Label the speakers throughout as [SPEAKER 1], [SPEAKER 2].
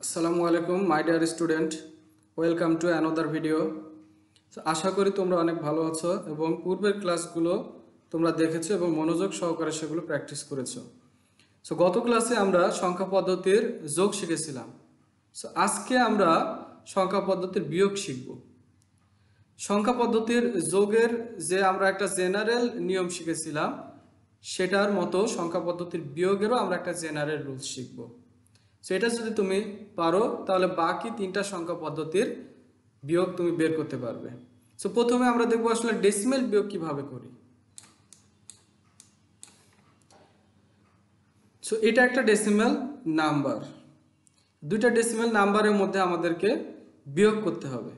[SPEAKER 1] আসসালামু আলাইকুম my dear student, welcome to another video. আশা করি তোমরা অনেক ভালো আছো এবং পূর্বের ক্লাসগুলো তোমরা দেখেছো এবং মনোযোগ সহকারে সেগুলো প্র্যাকটিস করেছো। গত ক্লাসে আমরা সংখ্যা পদ্ধতির যোগ শিখেছিলাম। আজকে আমরা সংখ্যা পদ্ধতির বিয়োগ শিখব। সংখ্যা পদ্ধতির যোগের যে আমরা একটা জেনারেল নিয়ম শিখেছিলাম, সেটার মতো সংখ্যা পদ্ধতির বিয়োগেরও আমরা একটা জেনারেল রুলস শিখব। সেটা যদি তুমি পারো তাহলে বাকি তিনটা সংখ্যা পদ্ধতির বিয়োগ তুমি বের করতে পারবে। প্রথমে আমরা দেখবো আসলে ডেসিমেল বিয়োগ কিভাবে করি। এটা একটা ডেসিমেল নাম্বার, দুইটা ডেসিমেল নাম্বারের মধ্যে আমাদেরকে বিয়োগ করতে হবে।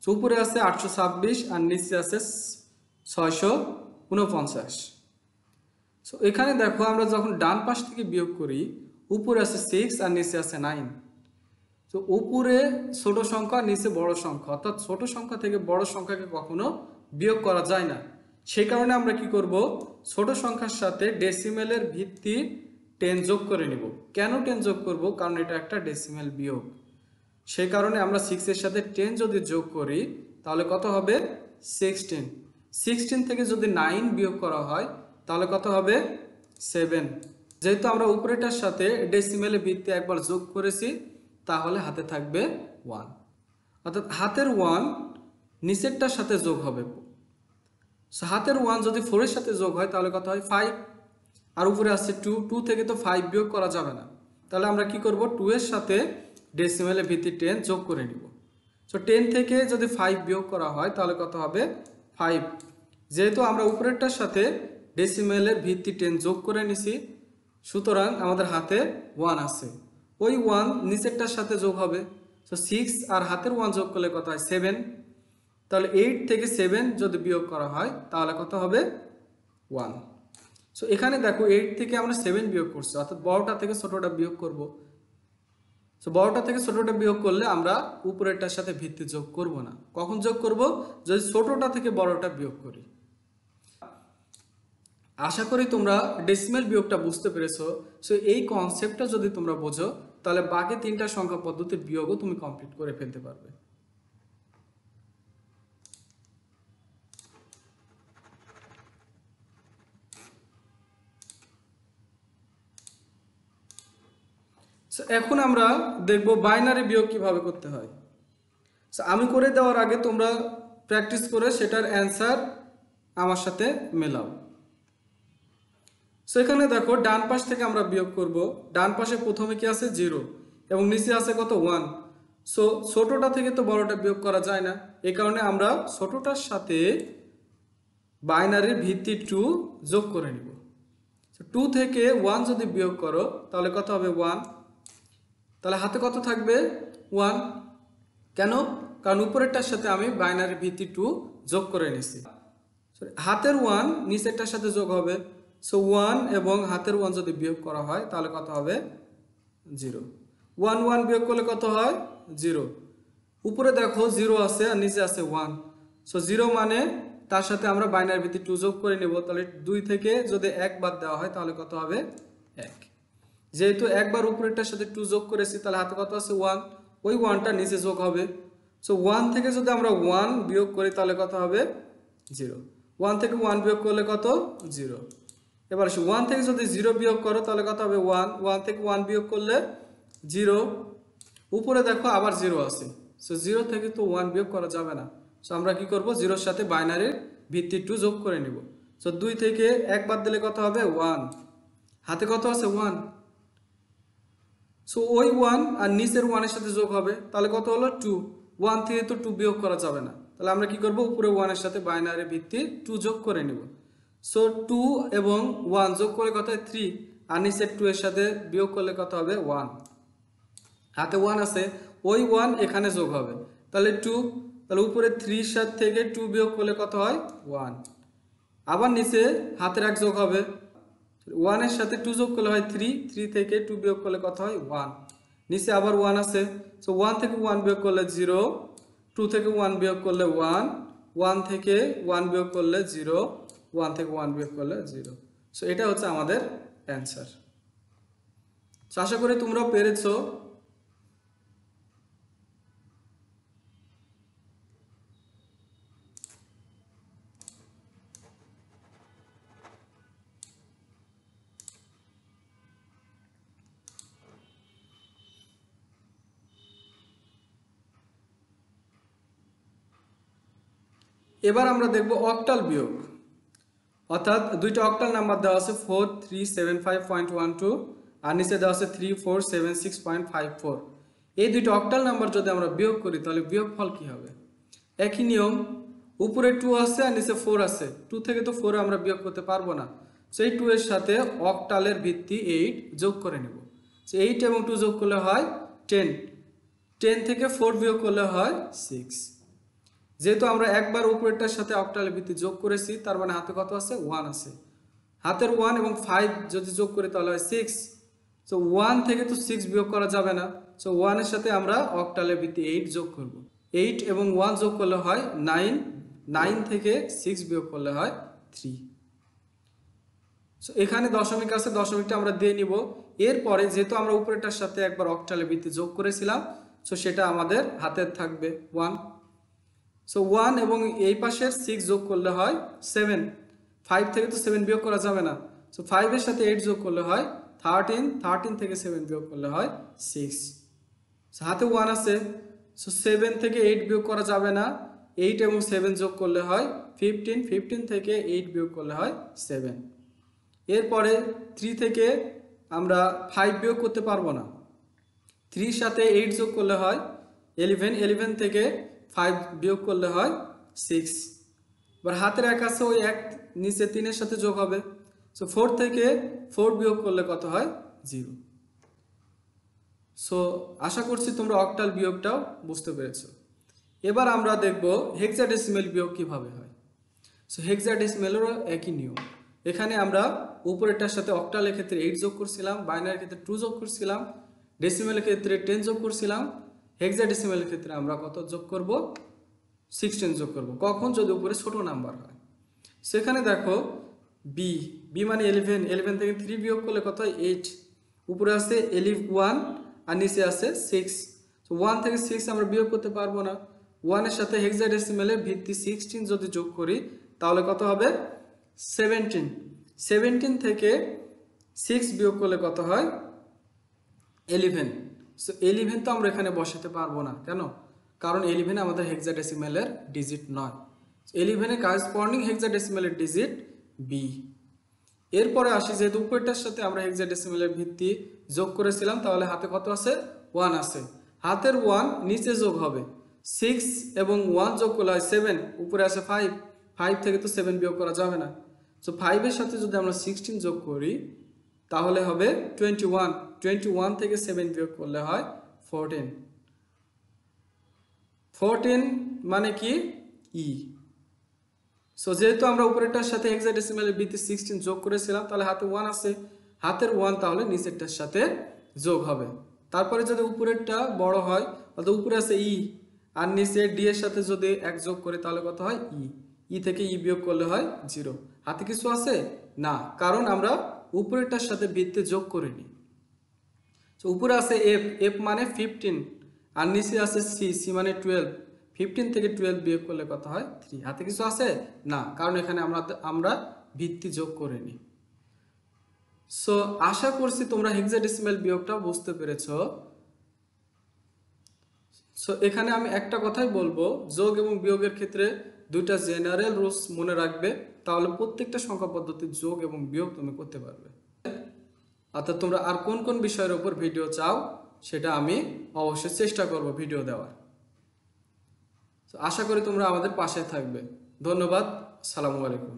[SPEAKER 1] উপরে আছে 826 আর নিচে আছে 649। এখানে দেখো আমরা যখন ডান পাশ থেকে বিয়োগ করি, উপরে আছে 6 আর নিচে আছে 9। উপরে ছোট সংখ্যা, নিচে বড় সংখ্যা, অর্থাৎ ছোট সংখ্যা থেকে বড় সংখ্যাকে কখনো বিয়োগ করা যায় না। সেই কারণে আমরা কি করব, ছোট সংখ্যার সাথে ডেসিমেলের ভিত্তি 10 যোগ করে নিব। কেন 10 যোগ করব? কারণ এটা একটা ডেসিমেল বিয়োগ। সেই কারণে আমরা 6 এর সাথে 10 যদি যোগ করি তাহলে কত হবে? 16। 16 থেকে যদি 9 বিয়োগ করা হয় তাহলে কত হবে? 7। যেহেতু আমরা উপরেটার সাথে ডেসিমেলের ভিত্তি একবার যোগ করেছি, তাহলে হাতে থাকবে 1, অর্থাৎ হাতের 1 নিচেরটার সাথে যোগ হবে। হাতের 1 যদি 4 এর সাথে যোগ হয় তাহলে কত হয়? 5। আর উপরে আছে 2, 2 থেকে তো 5 বিয়োগ করা যাবে না, তাহলে আমরা কি করব? 2 এর সাথে ডেসিমেলের ভিত্তি 10 যোগ করে নিব। 10 থেকে যদি 5 বিয়োগ করা হয় তাহলে কত হবে? 5। যেহেতু আমরা উপরেরটার সাথে ডেসিমেলের ভিত্তি 10 যোগ করে নিছি, সুতরাং আমাদের হাতে 1 আছে। ওই 1 নিচেরটার সাথে যোগ হবে। 6 আর হাতের 1 যোগ করলে কত হয়? 7। তাহলে 8 থেকে 7 যদি বিয়োগ করা হয় তাহলে কত হবে? 1। এখানে দেখো 8 থেকে আমরা 7 বিয়োগ করছি, অর্থাৎ বড়টা থেকে ছোটটা বিয়োগ করব। বড়টা থেকে ছোটটা বিয়োগ করলে আমরা উপরেরটার সাথে ভিত্তি যোগ করব না। কখন যোগ করব? যদি ছোটটা থেকে বড়টা বিয়োগ করি। আশা করি তোমরা ডেসিমেল বিয়োগটা বুঝতে পেরেছো। এই কনসেপ্টটা যদি তোমরা বোঝো তাহলে বাকি তিনটা সংখ্যা পদ্ধতির বিয়োগও তুমি কমপ্লিট করে ফেলতে পারবে। এখন আমরা দেখব বাইনারি বিয়োগ কিভাবে করতে হয়। আমি করে দেওয়ার আগে তোমরা প্র্যাকটিস করে সেটার অ্যান্সার আমার সাথে মেলাও। এখানে দেখো ডান পাশ থেকে আমরা বিয়োগ করব। ডান পাশে প্রথমে কি আছে? 0 এবং নিচে আছে কত? 1। ছোটটা থেকে তো বড়টা বিয়োগ করা যায় না, এই কারণে আমরা ছোটটার সাথে বাইনারির ভিত্তি 2 যোগ করে নিব। 2 থেকে 1 যদি বিয়োগ করো তাহলে কত হবে? 1। তাহলে হাতে কত থাকবে? 1। কেন? কারণ উপরেরটার সাথে আমি বাইনারি ভিত্তি 2 যোগ করে নিছি। হাতের 1 নিচেরটার সাথে যোগ হবে। 1 এবং হাতের 1 যদি বিয়োগ করা হয় তাহলে কত হবে? 0। 1 1 বিয়োগ করলে কত হয়? 0। উপরে দেখো 0 আছে আর নিচে আছে 1। 0 মানে তার সাথে আমরা বাইনারি ভিত্তি 2 যোগ করে নেব। তাহলে 2 থেকে যদি 1 বাদ দেওয়া হয় তাহলে কত হবে? 1। যেহেতু একবার উপরেরটার সাথে 2 যোগ করেছি তাহলে হাতে কত আছে? 1। ওই 1টা নিচে যোগ হবে। 1 থেকে যদি আমরা 1 বিয়োগ করি তাহলে কত হবে? 0। 1 থেকে 1 বিয়োগ করলে কত? 0। এবার 1 থেকে যদি 0 বিয়োগ করো তাহলে কত হবে? 1। 1 থেকে 1 বিয়োগ করলে 0। উপরে দেখো আবার 0 আছে। 0 থেকে তো 1 বিয়োগ করা যাবে না। আমরা কি করব? 0 এর সাথে বাইনারির ভিত্তি 2 যোগ করে নিব। 2 থেকে 1 বাদ দিলে কত হবে? 1। হাতে কত আছে? 1। ওই 1 আর নিচের 1 এর সাথে যোগ হবে, তাহলে কত হলো? 2। 1 থেকে তো 2 বিয়োগ করা যাবে না, তাহলে আমরা কি করব? উপরে 1 এর সাথে বাইনারি ভিত্তি 2 যোগ করে নেব। 2 এবং 1 যোগ করে কত হয়? 3। আর নিচের 2 এর সাথে বিয়োগ করলে কত হবে? 1। হাতে 1 আছে, ওই 1 এখানে যোগ হবে, তাহলে 2। তাহলে উপরে 3 এর সাথে থেকে 2 বিয়োগ করলে কত হয়? 1। আবার নিচে হাতের 1 যোগ হবে। 1 এর সাথে 2 যোগ করলে হয় 3। 3 থেকে 2 বিয়োগ করলে কত হয়? 1। নিচে আবার 1 আছে। 1 থেকে 1 বিয়োগ করলে 0। 2 থেকে 1 বিয়োগ করলে 1। 1 থেকে 1 বিয়োগ করলে 0। 1 থেকে 1 বিয়োগ করলে 0। এটা হচ্ছে আমাদের অ্যান্সার। আশা করি তোমরা পেরেছো। এবার আমরা দেখব অক্টাল বিয়োগ, অর্থাৎ দুইটা অক্টাল নাম্বার দেওয়া আছে 4375.12 আর নিচে দেওয়া আছে 3476.54। এই দুইটা অক্টাল নাম্বার যদি আমরা বিয়োগ করি তাহলে বিয়োগফল কি হবে? একই নিয়ম, উপরে 2 আছে আর নিচে 4 আছে, 2 থেকে তো 4 আমরা বিয়োগ করতে পারবো না, সেই 2 এর সাথে অক্টালের ভিত্তি 8 যোগ করে নেব। 8 এবং 2 যোগ করলে হয় 10, 10 থেকে 4 বিয়োগ করলে হয় 6। যেহেতু আমরা একবার উপরেরটার সাথে অক্টালের ভিত্তি যোগ করেছি, তার মানে হাতে কত আছে? 1 আছে। হাতের 1 এবং 5 যদি যোগ করি তাহলে হয় 6। সো 1 থেকে তো 6 বিয়োগ করা যাবে না, সো 1 এর সাথে আমরা অক্টালের ভিত্তি 8 যোগ করব। 8 এবং 1 যোগ করলে হয় 9, 9 থেকে 6 বিয়োগ করলে হয় 3। সো এখানে দশমিক আছে, দশমিকটা আমরা দিয়ে নিব। এরপরে যেহেতু আমরা উপরেরটার সাথে একবার অক্টালের ভিত্তি যোগ করেছিলাম, সো সেটা আমাদের হাতের থাকবে 1। সো 1 এবং এই পাশের 6 যোগ করলে হয় 7, 5 থেকে তো 7 বিয়োগ করা যাবে না, সো 5 এর সাথে 8 যোগ করলে হয় 13, 13 থেকে 7 বিয়োগ করলে হয় 6। সো হাতে 1 আছে, সো 7 থেকে 8 বিয়োগ করা যাবে না, 8 এবং 7 যোগ করলে হয় 15, 15 থেকে 8 বিয়োগ করলে হয় 7। এরপরে 3 থেকে আমরা 5 বিয়োগ করতে পারবো না, 3 সাথে 8 যোগ করলে হয় 11, 11 থেকে 5 বিয়োগ করলে হয় 6। এবার হাতের 1 আছে, ওই 1 নিচে 3 এর সাথে যোগ হবে, সো 4 থেকে 4 বিয়োগ করলে কত হয়? 0। সো আশা করছি তোমরা অক্টাল বিয়োগটাও বুঝতে পেরেছো। এবার আমরা দেখব হেক্সাডেসিমেল বিয়োগ কিভাবে হয়। সো হেক্সাডেসিমেলেরও একই নিয়ম, এখানে আমরা উপরেরটার সাথে অক্টালের ক্ষেত্রে 8 যোগ করছিলাম, বাইনারির ক্ষেত্রে 2 যোগ করছিলাম, ডেসিমেলের ক্ষেত্রে 10 যোগ করছিলাম, হেক্সাডেসিমেলের ক্ষেত্রে আমরা কত যোগ করব? 16 যোগ করব। কখন? যদি উপরে ছোট নাম্বার হয়। সেখানে দেখো বি, বি মানে 11, 11 থেকে 3 বিয়োগ করলে কত হয়? 8। উপরে আছে 1 আর নিচে আছে 6, তো 1 থেকে 6 আমরা বিয়োগ করতে পারবো না। 1 এর সাথে হেক্সাডেসিমেলের ভিত্তি 16 যদি যোগ করি তাহলে কত হবে? 17, 17 থেকে 6 বিয়োগ করলে কত হয়? 11। সো 11 তো আমরা এখানে বসাতে পারবো না, কেন? কারণ 11 আমাদের হেক্সাডেসিমেলের ডিজিট নয়। 11 এর করেসপন্ডিং হেক্সাডেসিমেলের ডিজিট বি। এরপরে আসি, যেহেতু উপরেরটার সাথে আমরা হেক্সাডেসিমেলের ভিত্তি যোগ করেছিলাম, তাহলে হাতে কত আছে? 1 আছে। হাতের 1 নিচে যোগ হবে, 6 এবং 1 যোগ করলে হয় 7, উপরে আছে 5, 5 থেকে তো 7 বিয়োগ করা যাবে না, সো 5 এর সাথে যদি আমরা 16 যোগ করি তাহলে হবে 21, 21 থেকে 7 বিয়োগ করলে হয় 14। 14 মানে কি? ই। সো যেহেতু আমরা উপরেরটার সাথে হেক্সাডেসিমেলের ভিত্তি 16 যোগ করেছিলাম, তাহলে হাতে 1 আছে, হাতের 1 তাহলে নিচেরটার সাথে যোগ হবে। তারপরে যদি উপরেরটা বড় হয়, অর্থাৎ উপরে আছে ই আর নিচে ডি এর সাথে যদি 1 যোগ করে তাহলে কত হয়? ই। ই থেকে ই বিয়োগ করলে হয় 0। হাতে কিছু আছে? না, কারণ আমরা উপরেরটার সাথে ভিত্তি যোগ করিনি। তো উপরে আছে এফ, এফ মানে 15 আর নিচে আছে সি, সি মানে 12, 15 থেকে 12 বিয়োগ করলে কত হয়? 3। হাতে কিছু আছে? না, কারণ এখানে আমরা ভিত্তি যোগ করিনি। সো আশা করছি তোমরা হেক্সাডেসিমেল বিয়োগটা বুঝতে পেরেছো। সো এখানে আমি একটা কথাই বলবো, যোগ এবং বিয়োগের ক্ষেত্রে দুইটা জেনারেল রুলস মনে রাখবে, তাহলে প্রত্যেকটা সংখ্যা পদ্ধতির যোগ এবং বিয়োগ তুমি করতে পারবে। অর্থাৎ তোমরা আর কোন কোন বিষয়ের উপর ভিডিও চাও সেটা আমি অবশ্যই চেষ্টা করব ভিডিও দেওয়ার। আশা করি তোমরা আমাদের পাশে থাকবে। ধন্যবাদ। আসসালামু আলাইকুম।